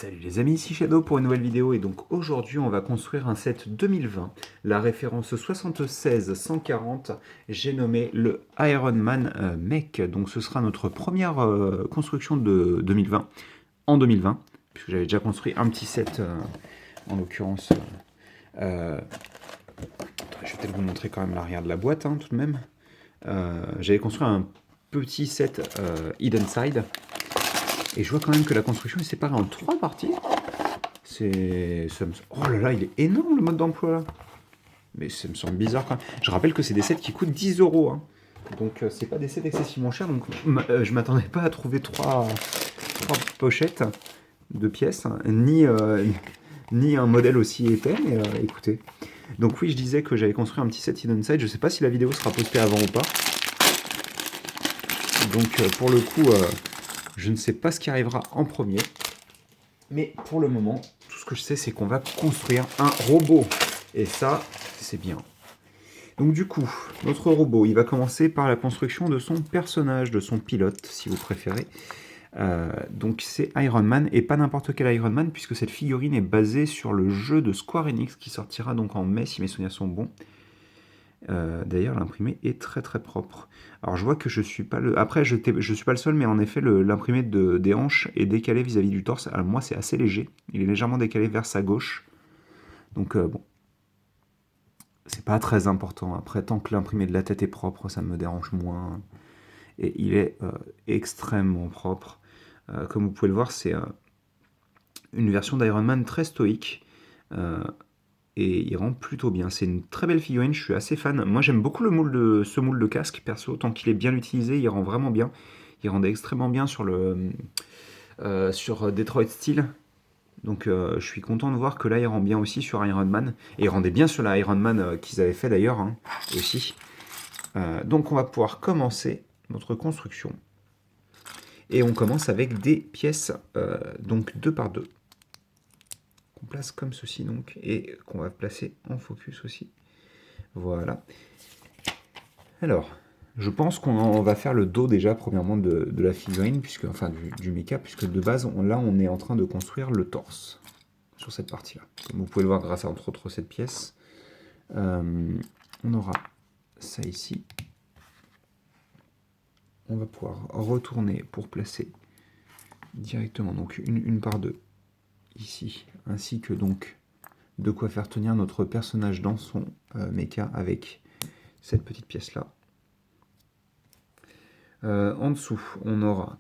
Salut les amis, ici Shadow pour une nouvelle vidéo et donc aujourd'hui on va construire un set 2020, la référence 76140, j'ai nommé le Iron Man Mech, donc ce sera notre première construction de 2020, en 2020, puisque j'avais déjà construit un petit set en l'occurrence, je vais peut-être vous montrer quand même l'arrière de la boîte tout de même, j'avais construit un petit set Hidden Side. Et je vois quand même que la construction est séparée en 3 parties. Oh là là, il est énorme le mode d'emploi là. Mais ça me semble bizarre quand même. Je rappelle que c'est des sets qui coûtent 10 euros. Donc c'est pas des sets excessivement chers. Donc je m'attendais pas à trouver 3 pochettes de pièces, ni un modèle aussi épais. Mais écoutez. Donc oui, je disais que j'avais construit un petit set Hidden Side. Je sais pas si la vidéo sera postée avant ou pas. Donc pour le coup, je ne sais pas ce qui arrivera en premier. Mais pour le moment, tout ce que je sais, c'est qu'on va construire un robot. Et ça, c'est bien. Donc du coup, notre robot, il va commencer par la construction de son personnage, de son pilote, si vous préférez. Donc c'est Iron Man, et pas n'importe quel Iron Man, puisque cette figurine est basée sur le jeu de Square Enix, qui sortira donc en mai, si mes souvenirs sont bons. D'ailleurs, l'imprimé est très très propre. Alors je vois que je suis pas le... Après, je suis pas le seul, mais en effet, l'imprimé des hanches est décalé vis-à-vis du torse. Alors moi, c'est assez léger. Il est légèrement décalé vers sa gauche. Donc bon, c'est pas très important. Après, tant que l'imprimé de la tête est propre, ça me dérange moins. Et il est extrêmement propre. Comme vous pouvez le voir, c'est une version d'Iron Man très stoïque. Et il rend plutôt bien. C'est une très belle figurine, je suis assez fan. Moi j'aime beaucoup ce moule de casque, perso, tant qu'il est bien utilisé, il rend vraiment bien. Il rendait extrêmement bien sur Detroit Steel. Donc je suis content de voir que là il rend bien aussi sur Iron Man. Et il rendait bien sur la Iron Man qu'ils avaient fait d'ailleurs aussi. Donc on va pouvoir commencer notre construction. Et on commence avec des pièces donc 2 par 2. Qu'on place comme ceci donc, et qu'on va placer en focus aussi. Voilà. Alors, je pense qu'on va faire le dos déjà, premièrement, de la figurine, enfin du mecha, puisque de base, là, on est en train de construire le torse sur cette partie-là. Comme vous pouvez le voir grâce à, entre autres, cette pièce. On aura ça ici. On va pouvoir retourner pour placer directement donc une par deux ici, ainsi que donc de quoi faire tenir notre personnage dans son mecha avec cette petite pièce-là. En dessous, on aura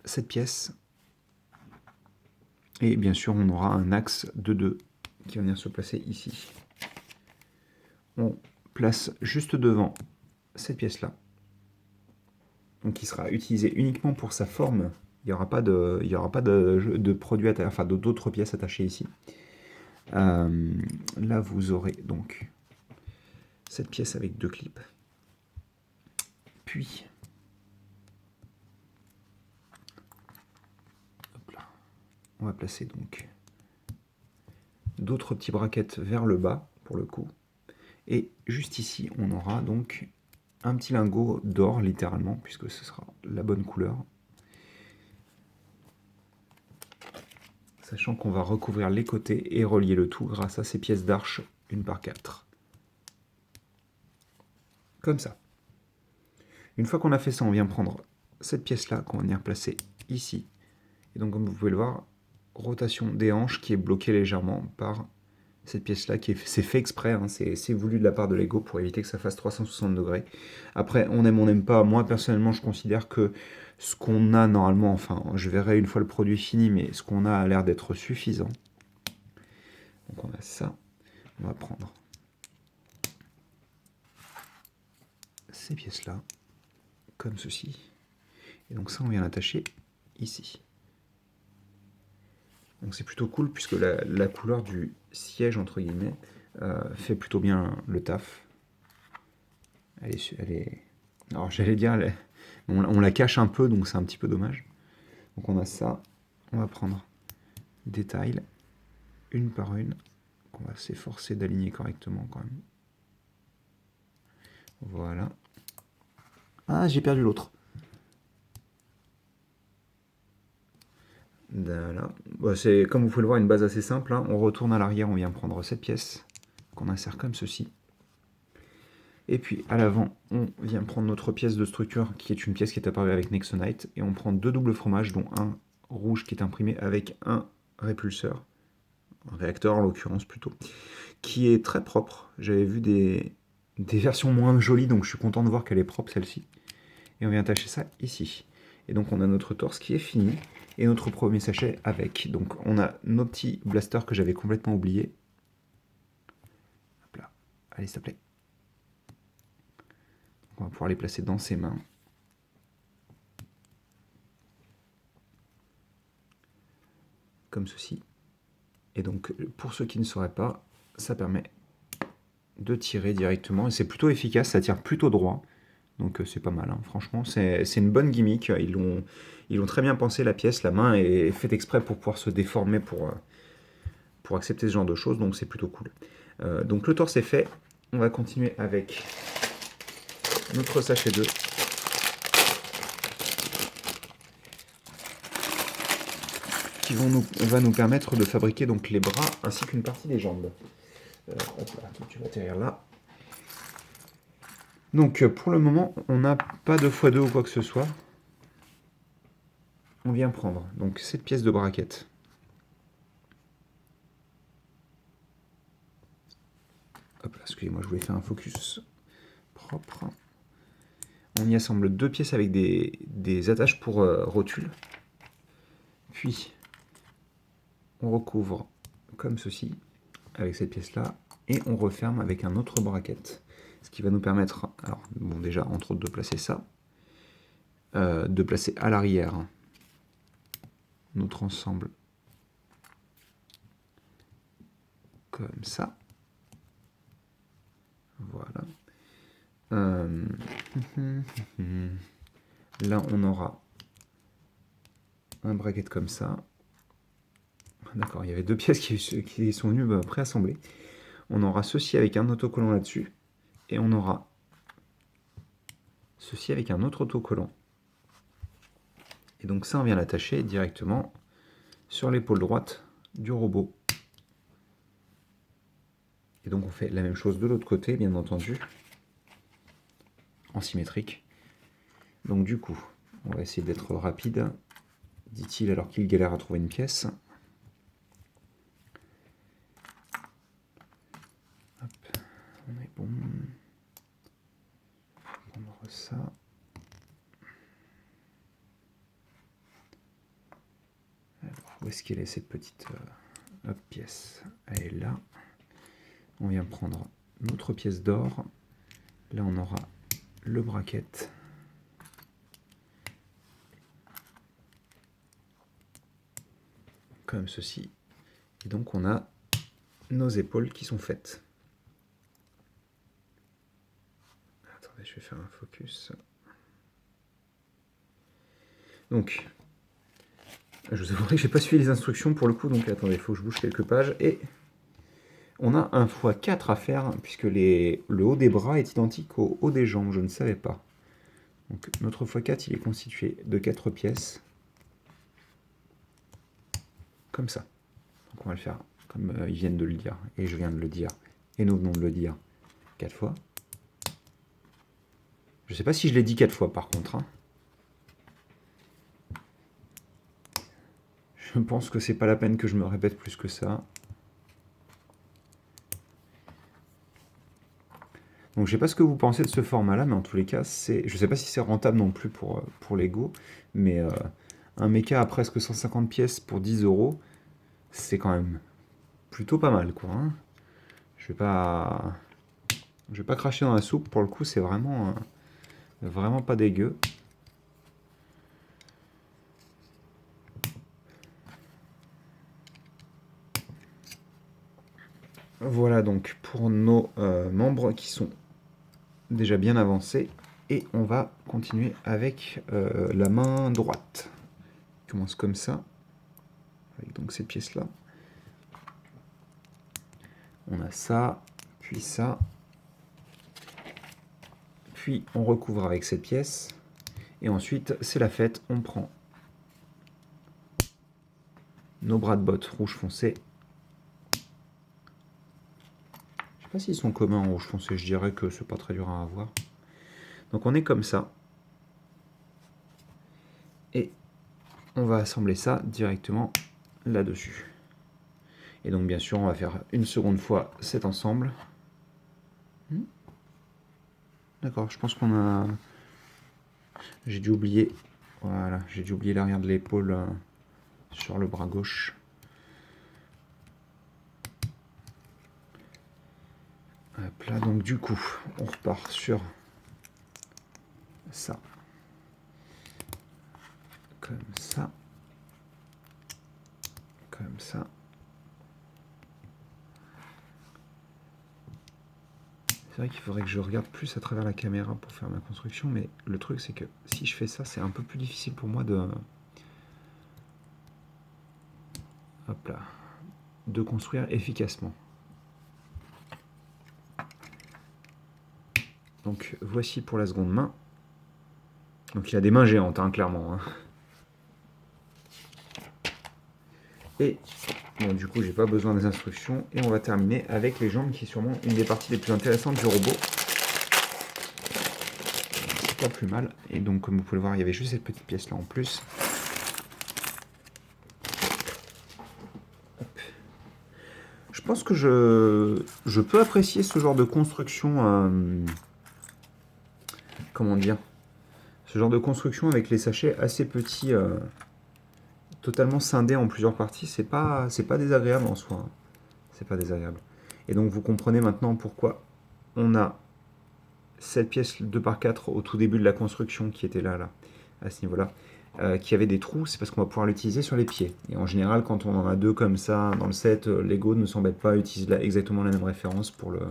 cette pièce. Et bien sûr, on aura un axe de 2 qui va venir se placer ici. On place juste devant cette pièce-là. Donc qui sera utilisée uniquement pour sa forme. Il n'y aura pas de produits attachés, enfin d'autres pièces attachées ici. Là, vous aurez donc cette pièce avec 2 clips. Puis, hop là, on va placer donc d'autres petits brackets vers le bas, pour le coup. Et juste ici, on aura donc un petit lingot d'or, littéralement, puisque ce sera la bonne couleur. Sachant qu'on va recouvrir les côtés et relier le tout grâce à ces pièces d'arche 1 par 4. Comme ça. Une fois qu'on a fait ça, on vient prendre cette pièce-là qu'on va venir placer ici. Et donc, comme vous pouvez le voir, rotation des hanches qui est bloquée légèrement par cette pièce-là, c'est fait exprès, c'est voulu de la part de Lego pour éviter que ça fasse 360 degrés. Après, on aime, on n'aime pas. Moi, personnellement, je considère que ce qu'on a normalement, enfin, je verrai une fois le produit fini, mais ce qu'on a l'air d'être suffisant. Donc on a ça. On va prendre ces pièces-là, comme ceci. Et donc ça, on vient l'attacher ici. Donc c'est plutôt cool, puisque la couleur du siège, entre guillemets, fait plutôt bien le taf. Elle est... Alors j'allais dire, on la cache un peu, donc c'est un petit peu dommage. Donc on a ça. On va prendre des tiles, une par une, qu'on va s'efforcer d'aligner correctement quand même. Voilà. Ah, j'ai perdu l'autre. Voilà. Bah, c'est, comme vous pouvez le voir, une base assez simple, hein. On retourne à l'arrière, on vient prendre cette pièce qu'on insère comme ceci. Et puis à l'avant, on vient prendre notre pièce de structure qui est une pièce qui est apparue avec Nexonite. Et on prend 2 doubles fromages, dont un rouge qui est imprimé avec un répulseur, un réacteur en l'occurrence plutôt, qui est très propre. J'avais vu des versions moins jolies, donc je suis content de voir qu'elle est propre celle-ci. Et on vient attacher ça ici. Et donc on a notre torse qui est fini, et notre premier sachet avec. Donc on a nos petits blasters que j'avais complètement oubliés. Hop là, allez s'il te plaît. On va pouvoir les placer dans ses mains. Comme ceci. Et donc pour ceux qui ne sauraient pas, ça permet de tirer directement. Et c'est plutôt efficace, ça tire plutôt droit. Donc c'est pas mal, hein. Franchement, c'est une bonne gimmick. Ils l'ont très bien pensé, la pièce. La main est faite exprès pour pouvoir se déformer pour accepter ce genre de choses, donc c'est plutôt cool. Donc le torse est fait. On va continuer avec notre sachet 2. Qui va nous permettre de fabriquer donc les bras ainsi qu'une partie des jambes. Hop là, tu vas atterrir là. Donc pour le moment, on n'a pas de x2 ou quoi que ce soit. On vient prendre donc cette pièce de braquette. Hop là, excusez-moi, je voulais faire un focus propre. On y assemble 2 pièces avec des attaches pour rotules. Puis on recouvre comme ceci avec cette pièce-là et on referme avec un autre braquette. Ce qui va nous permettre, alors bon déjà entre autres de placer ça, de placer à l'arrière notre ensemble comme ça. Voilà. Là on aura un bracket comme ça. D'accord, il y avait 2 pièces qui sont venues préassemblées. On aura ceci avec un autocollant là-dessus. Et on aura ceci avec un autre autocollant. Et donc ça, on vient l'attacher directement sur l'épaule droite du robot. Et donc on fait la même chose de l'autre côté, bien entendu, en symétrique. Donc du coup, on va essayer d'être rapide, dit-il alors qu'il galère à trouver une pièce. Hop, on est bon. On va prendre ça. Alors, où est-ce qu'elle est cette petite pièce? Elle est là. On vient prendre notre pièce d'or. Là, on aura le bracket. Comme ceci. Et donc, on a nos épaules qui sont faites. Attendez, je vais faire un focus. Donc, je vous avouerai que j'ai pas suivi les instructions pour le coup, donc attendez, il faut que je bouge quelques pages. Et on a un x4 à faire, puisque le haut des bras est identique au haut des jambes, je ne savais pas. Donc notre x4, il est constitué de 4 pièces. Comme ça. Donc on va le faire comme ils viennent de le dire, et je viens de le dire, et nous venons de le dire 4 fois. Je ne sais pas si je l'ai dit 4 fois par contre, hein. Je pense que c'est pas la peine que je me répète plus que ça. Donc je sais pas ce que vous pensez de ce format-là, mais en tous les cas, je sais pas si c'est rentable non plus pour Lego, mais un mecha à presque 150 pièces pour 10 €, c'est quand même plutôt pas mal, quoi, hein. Je vais pas cracher dans la soupe, pour le coup, c'est vraiment pas dégueu. Voilà donc pour nos membres qui sont déjà bien avancés. Et on va continuer avec la main droite. On commence comme ça, avec donc ces pièces-là. On a ça, puis ça. Puis on recouvre avec cette pièce. Et ensuite, c'est la fête, on prend nos bras de bottes rouge foncé. Je sais pas s'ils sont communs en rouge foncé, je dirais que c'est pas très dur à avoir. Donc on est comme ça. Et on va assembler ça directement là-dessus. Et donc bien sûr on va faire une seconde fois cet ensemble. D'accord, je pense qu'on a... J'ai dû oublier... Voilà, j'ai dû oublier l'arrière de l'épaule sur le bras gauche. Hop là, donc du coup, on repart sur ça. Comme ça. Comme ça. C'est vrai qu'il faudrait que je regarde plus à travers la caméra pour faire ma construction, mais le truc c'est que si je fais ça, c'est un peu plus difficile pour moi de... Hop là. De construire efficacement. Donc voici pour la seconde main. Donc il a des mains géantes, hein, clairement. Hein. Et bon, du coup, j'ai pas besoin des instructions. Et on va terminer avec les jambes, qui est sûrement une des parties les plus intéressantes du robot. C'est pas plus mal. Et donc, comme vous pouvez le voir, il y avait juste cette petite pièce là en plus. Hop. Je pense que je peux apprécier ce genre de construction. Comment dire? Ce genre de construction avec les sachets assez petits. Totalement scindé en plusieurs parties, c'est pas désagréable en soi. Hein. C'est pas désagréable. Et donc vous comprenez maintenant pourquoi on a cette pièce 2x4 au tout début de la construction qui était là, à ce niveau-là, qui avait des trous, c'est parce qu'on va pouvoir l'utiliser sur les pieds. Et en général, quand on en a deux comme ça dans le set, Lego ne s'embête pas à utiliser exactement la même référence pour le...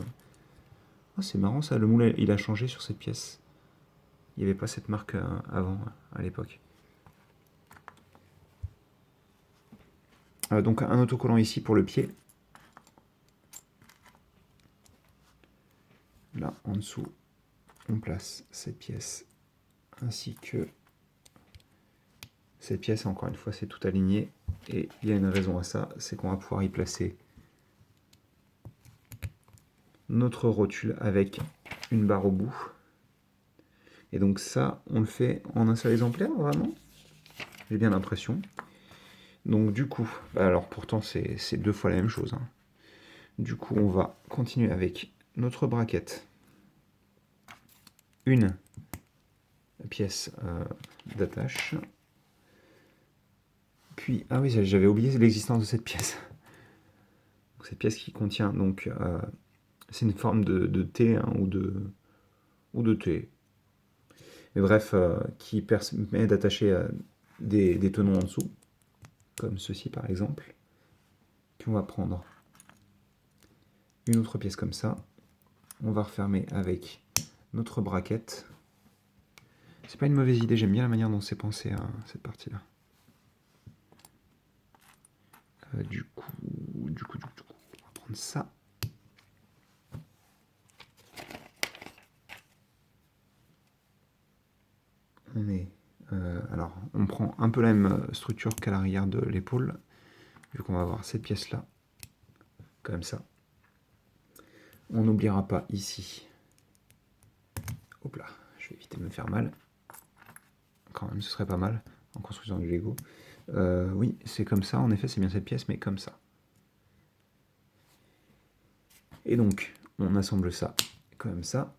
Oh, c'est marrant ça, le moule il a changé sur cette pièce. Il n'y avait pas cette marque avant, à l'époque. Donc un autocollant ici pour le pied. Là, en dessous, on place cette pièce, ainsi que cette pièce. Encore une fois, c'est tout aligné. Et il y a une raison à ça, c'est qu'on va pouvoir y placer notre rotule avec une barre au bout. Et donc ça, on le fait en un seul exemplaire, vraiment. J'ai bien l'impression. Donc du coup, alors pourtant c'est deux fois la même chose. Hein. Du coup, on va continuer avec notre braquette. Une pièce d'attache. Puis, ah oui, j'avais oublié l'existence de cette pièce. Donc, cette pièce qui contient, donc, c'est une forme de T hein, ou de T. Mais bref, qui permet d'attacher des tenons en dessous, comme ceci par exemple. Puis on va prendre une autre pièce comme ça. On va refermer avec notre braquette. C'est pas une mauvaise idée, j'aime bien la manière dont c'est pensé cette partie-là. Du coup, on va prendre ça. On est, alors, on prend un peu la même structure qu'à l'arrière de l'épaule, vu qu'on va avoir cette pièce-là, comme ça. On n'oubliera pas ici. Hop là, je vais éviter de me faire mal. Quand même, ce serait pas mal en construisant du Lego. Oui, c'est comme ça, en effet, c'est bien cette pièce, mais comme ça. Et donc, on assemble ça comme ça.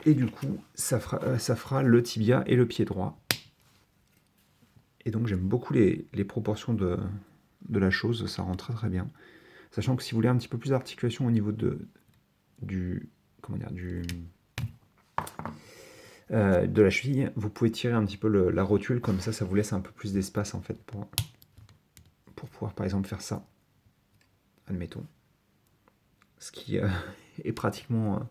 Et du coup, ça fera le tibia et le pied droit. Et donc, j'aime beaucoup les proportions de la chose, ça rend très très bien. Sachant que si vous voulez un petit peu plus d'articulation au niveau de la cheville, vous pouvez tirer un petit peu la rotule, comme ça vous laisse un peu plus d'espace en fait pour pouvoir par exemple faire ça, admettons. Ce qui est pratiquement...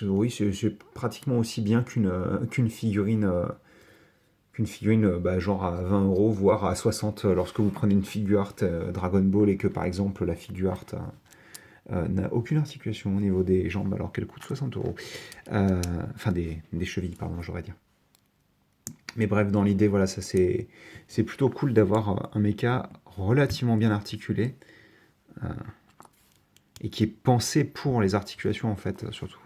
oui, c'est pratiquement aussi bien qu'une figurine... genre à 20 €, voire à 60 lorsque vous prenez une figure art Dragon Ball et que par exemple la figure art n'a aucune articulation au niveau des jambes alors qu'elle coûte 60 €. Enfin des chevilles, pardon, j'aurais dire. Mais bref, dans l'idée, voilà, ça c'est plutôt cool d'avoir un mecha relativement bien articulé et qui est pensé pour les articulations en fait, surtout.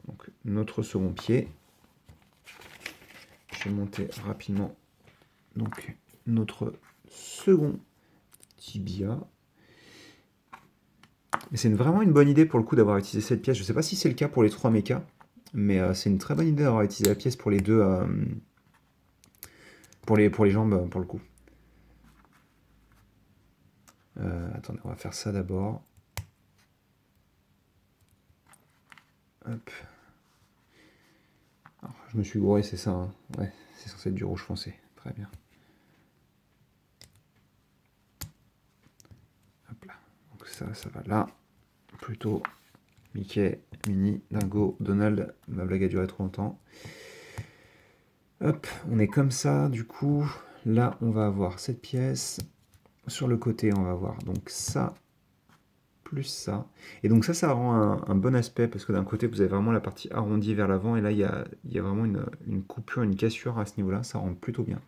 Donc notre second pied. Je vais monter rapidement donc notre second tibia. C'est vraiment une bonne idée pour le coup d'avoir utilisé cette pièce. Je ne sais pas si c'est le cas pour les 3 mechas, mais c'est une très bonne idée d'avoir utilisé la pièce pour les deux, pour les jambes pour le coup. Attendez, on va faire ça d'abord. Hop. Alors, je me suis gouré, c'est ça. Hein. Ouais, c'est censé être du rouge foncé. Très bien. Hop là. Donc ça va là. Plutôt Mickey, Minnie, Dingo, Donald. Ma blague a duré trop longtemps. Hop, on est comme ça. Du coup, là, on va avoir cette pièce. Sur le côté, on va avoir donc ça, plus ça. Et donc ça rend un bon aspect, parce que d'un côté, vous avez vraiment la partie arrondie vers l'avant, et là, il y a vraiment une coupure, une cassure à ce niveau-là. Ça rend plutôt bien.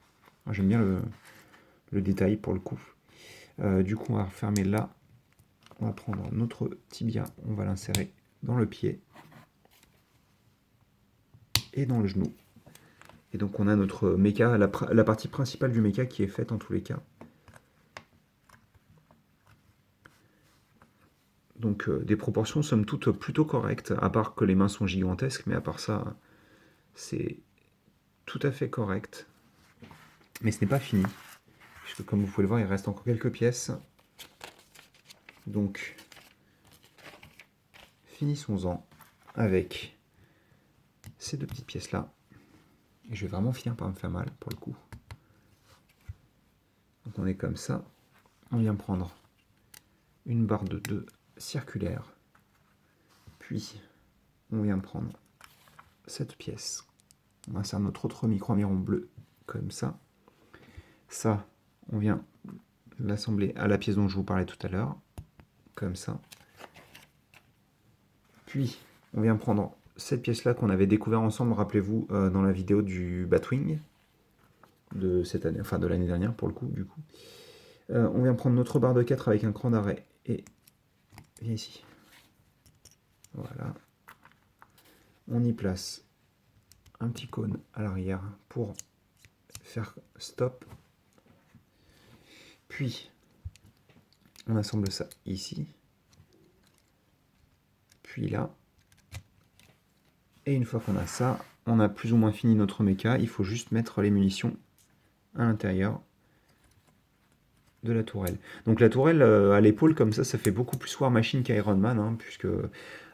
J'aime bien le détail pour le coup. Du coup, on va refermer là. On va prendre notre tibia, on va l'insérer dans le pied et dans le genou. Et donc on a notre méca, la partie principale du méca qui est faite en tous les cas. Donc des proportions somme toute plutôt correctes, à part que les mains sont gigantesques, mais à part ça, c'est tout à fait correct. Mais ce n'est pas fini, puisque comme vous pouvez le voir, il reste encore quelques pièces. Donc finissons-en avec ces deux petites pièces-là. Et je vais vraiment finir par me faire mal, pour le coup. Donc on est comme ça. On vient prendre une barre de 2 circulaire. Puis on vient prendre cette pièce. On insère notre autre micro-miron bleu, comme ça. Ça, on vient l'assembler à la pièce dont je vous parlais tout à l'heure, comme ça. Puis, on vient prendre cette pièce-là qu'on avait découvert ensemble, rappelez-vous, dans la vidéo du Batwing, de cette année, enfin de l'année dernière pour le coup, du coup. On vient prendre notre barre de 4 avec un cran d'arrêt, et viens ici. Voilà. On y place un petit cône à l'arrière pour faire stop. Puis, on assemble ça ici. Puis là. Et une fois qu'on a ça, on a plus ou moins fini notre méca. Il faut juste mettre les munitions à l'intérieur de la tourelle. Donc la tourelle à l'épaule, comme ça fait beaucoup plus War Machine qu'Iron Man, hein, puisque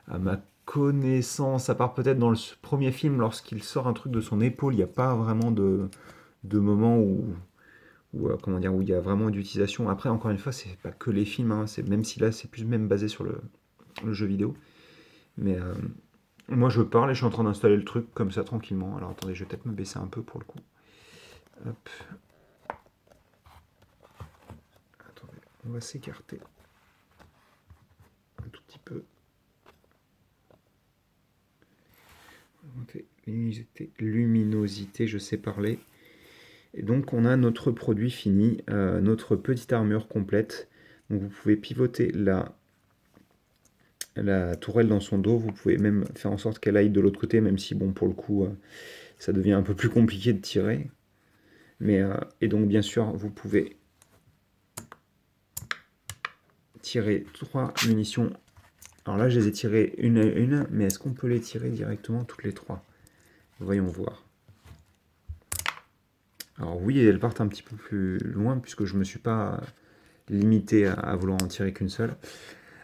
à ma connaissance, à part peut-être dans le premier film, lorsqu'il sort un truc de son épaule, il n'y a pas vraiment de moment où comment dire, où il y a vraiment d'utilisation. Après, encore une fois, c'est pas que les films, hein, même si là c'est plus même basé sur le jeu vidéo. Mais moi je parle et je suis en train d'installer le truc comme ça tranquillement. Alors attendez, je vais peut-être me baisser un peu pour le coup. Hop. Attendez, on va s'écarter un tout petit peu. Augmenter luminosité, je sais parler. Et donc on a notre produit fini, notre petite armure complète. Donc vous pouvez pivoter la tourelle dans son dos, vous pouvez même faire en sorte qu'elle aille de l'autre côté, même si bon pour le coup ça devient un peu plus compliqué de tirer. Mais, et donc bien sûr vous pouvez tirer 3 munitions. Alors là je les ai tirées une à une, mais est-ce qu'on peut les tirer directement toutes les 3? Voyons voir. Alors oui, elles partent un petit peu plus loin puisque je ne me suis pas limité à vouloir en tirer qu'une seule.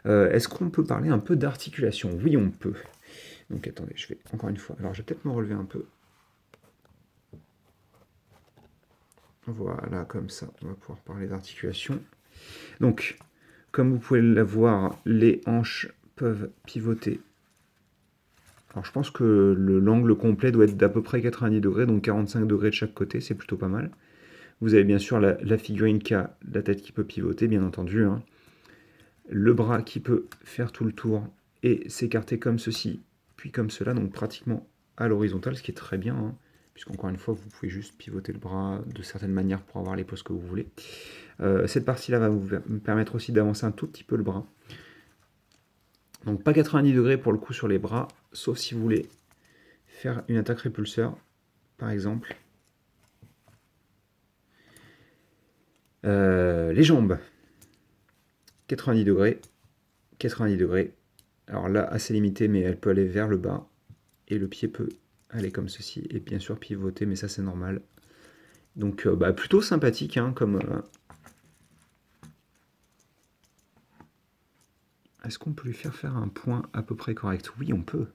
Est-ce qu'on peut parler un peu d'articulation? Oui, on peut. Donc attendez, je vais encore une fois. Alors je vais peut-être me relever un peu. Voilà, comme ça, on va pouvoir parler d'articulation. Donc, comme vous pouvez le voir, les hanches peuvent pivoter. Alors je pense que l'angle complet doit être d'à peu près 90 degrés, donc 45 degrés de chaque côté, c'est plutôt pas mal. Vous avez bien sûr la figurine qui a la tête qui peut pivoter, bien entendu. Hein. Le bras qui peut faire tout le tour et s'écarter comme ceci, puis comme cela, donc pratiquement à l'horizontale, ce qui est très bien. Hein. puisqu'encore une fois, vous pouvez juste pivoter le bras de certaines manières pour avoir les poses que vous voulez. Cette partie-là va me permettre aussi d'avancer un tout petit peu le bras. Donc pas 90 degrés pour le coup sur les bras, sauf si vous voulez faire une attaque répulseur, par exemple. Les jambes, 90 degrés, 90 degrés. Alors là, assez limité, mais elle peut aller vers le bas. Et le pied peut aller comme ceci. Et bien sûr pivoter, mais ça c'est normal. Donc plutôt sympathique, hein, comme... Est-ce qu'on peut lui faire un point à peu près correct? Oui, on peut.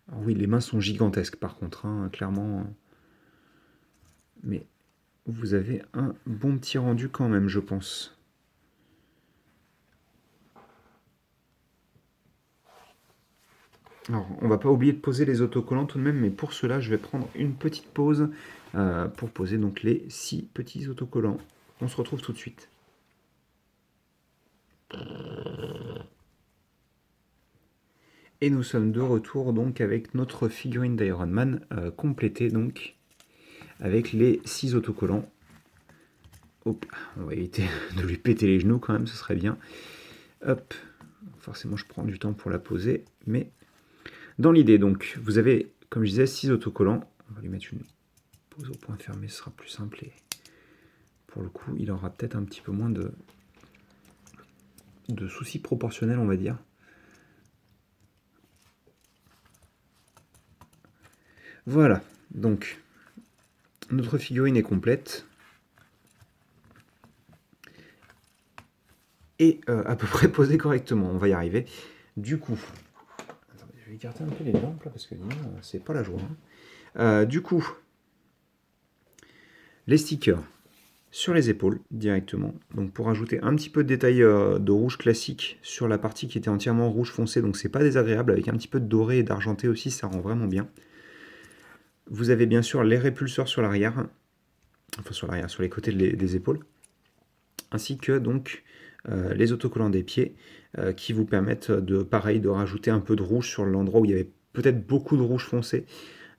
Alors oui, les mains sont gigantesques par contre, hein, clairement. Mais vous avez un bon petit rendu quand même, je pense. Alors, on va pas oublier de poser les autocollants tout de même, mais pour cela, je vais prendre une petite pause pour poser donc les 6 petits autocollants. On se retrouve tout de suite. Et nous sommes de retour donc avec notre figurine d'Iron Man complétée donc avec les 6 autocollants. Hop, on va éviter de lui péter les genoux quand même, ce serait bien. Hop, forcément je prends du temps pour la poser, mais dans l'idée donc, vous avez, comme je disais, 6 autocollants. On va lui mettre une pose au point fermé, ce sera plus simple et pour le coup il aura peut-être un petit peu moins de soucis proportionnels, on va dire. Voilà, donc notre figurine est complète. Et à peu près posée correctement, on va y arriver. Du coup, attendez, je vais écarter un peu les lampes là, parce que c'est pas la joie. Hein. Du coup, les stickers sur les épaules directement. Donc pour ajouter un petit peu de détail de rouge classique sur la partie qui était entièrement rouge foncé, donc c'est pas désagréable, avec un petit peu de doré et d'argenté aussi, ça rend vraiment bien. Vous avez bien sûr les répulseurs sur l'arrière, enfin sur l'arrière, sur les côtés des épaules, ainsi que donc les autocollants des pieds qui vous permettent de rajouter un peu de rouge sur l'endroit où il y avait peut-être beaucoup de rouge foncé.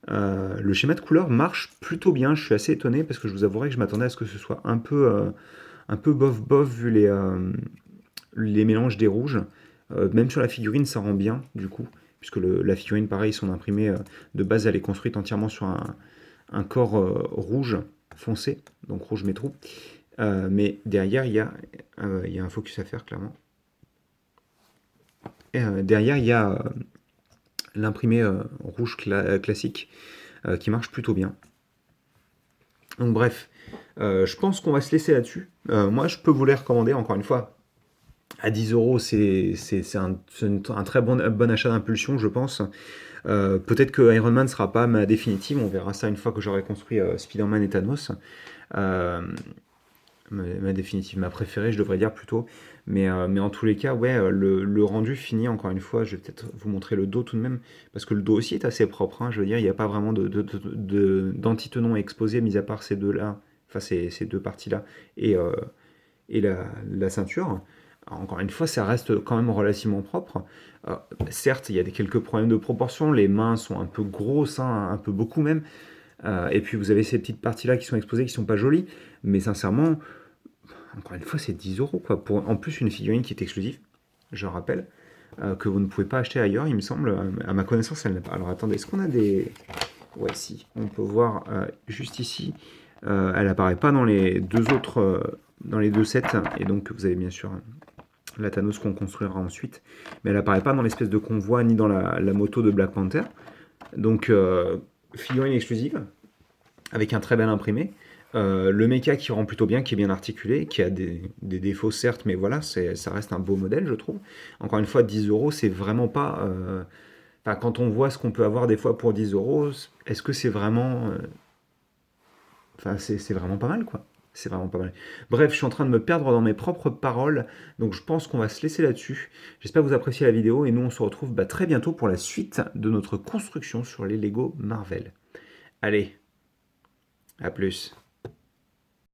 Le schéma de couleur marche plutôt bien, je suis assez étonné parce que je vous avouerai que je m'attendais à ce que ce soit un peu bof bof vu les mélanges des rouges. Même sur la figurine ça rend bien du coup, puisque la figurine pareil, son imprimé de base elle est construite entièrement sur un corps rouge foncé, donc rouge métro. Mais derrière, il y a un focus à faire, clairement. Et, derrière, il y a l'imprimé rouge classique qui marche plutôt bien. Donc bref, je pense qu'on va se laisser là-dessus. Moi, je peux vous les recommander, encore une fois. À 10 euros, c'est un très bon achat d'impulsion, je pense. Peut-être que Iron Man ne sera pas ma définitive, on verra ça une fois que j'aurai construit Spider-Man et Thanos. Ma définitive, ma préférée, je devrais dire plutôt. Mais en tous les cas, ouais, le rendu fini, encore une fois, je vais peut-être vous montrer le dos tout de même, parce que le dos aussi est assez propre, hein, je veux dire, il n'y a pas vraiment d'antitenons exposés, mis à part ces deux-là, enfin ces deux parties-là, et la ceinture. Alors, encore une fois, ça reste quand même relativement propre. Certes, il y a quelques problèmes de proportion, les mains sont un peu grosses, hein, un peu beaucoup même, et puis vous avez ces petites parties-là qui sont exposées, qui sont pas jolies, mais sincèrement, encore une fois, c'est 10 euros, quoi. En plus, une figurine qui est exclusive, je rappelle, que vous ne pouvez pas acheter ailleurs, il me semble. À ma connaissance, elle n'a pas. Alors attendez, est-ce qu'on a des... Ouais, si. On peut voir juste ici. Elle apparaît pas dans les deux autres... dans les deux sets. Et donc, vous avez bien sûr la Thanos qu'on construira ensuite. Mais elle apparaît pas dans l'espèce de convoi, ni dans la moto de Black Panther. Donc, figurine exclusive, avec un très bel imprimé. Le mecha qui rend plutôt bien, qui est bien articulé, qui a des défauts certes, mais voilà, ça reste un beau modèle, je trouve. Encore une fois, 10 euros, c'est vraiment pas... Enfin, quand on voit ce qu'on peut avoir des fois pour 10 euros, est-ce que c'est vraiment... Enfin, c'est vraiment pas mal, quoi. C'est vraiment pas mal. Bref, je suis en train de me perdre dans mes propres paroles, donc je pense qu'on va se laisser là-dessus. J'espère que vous appréciez la vidéo, et nous, on se retrouve très bientôt pour la suite de notre construction sur les Lego Marvel. Allez, à plus.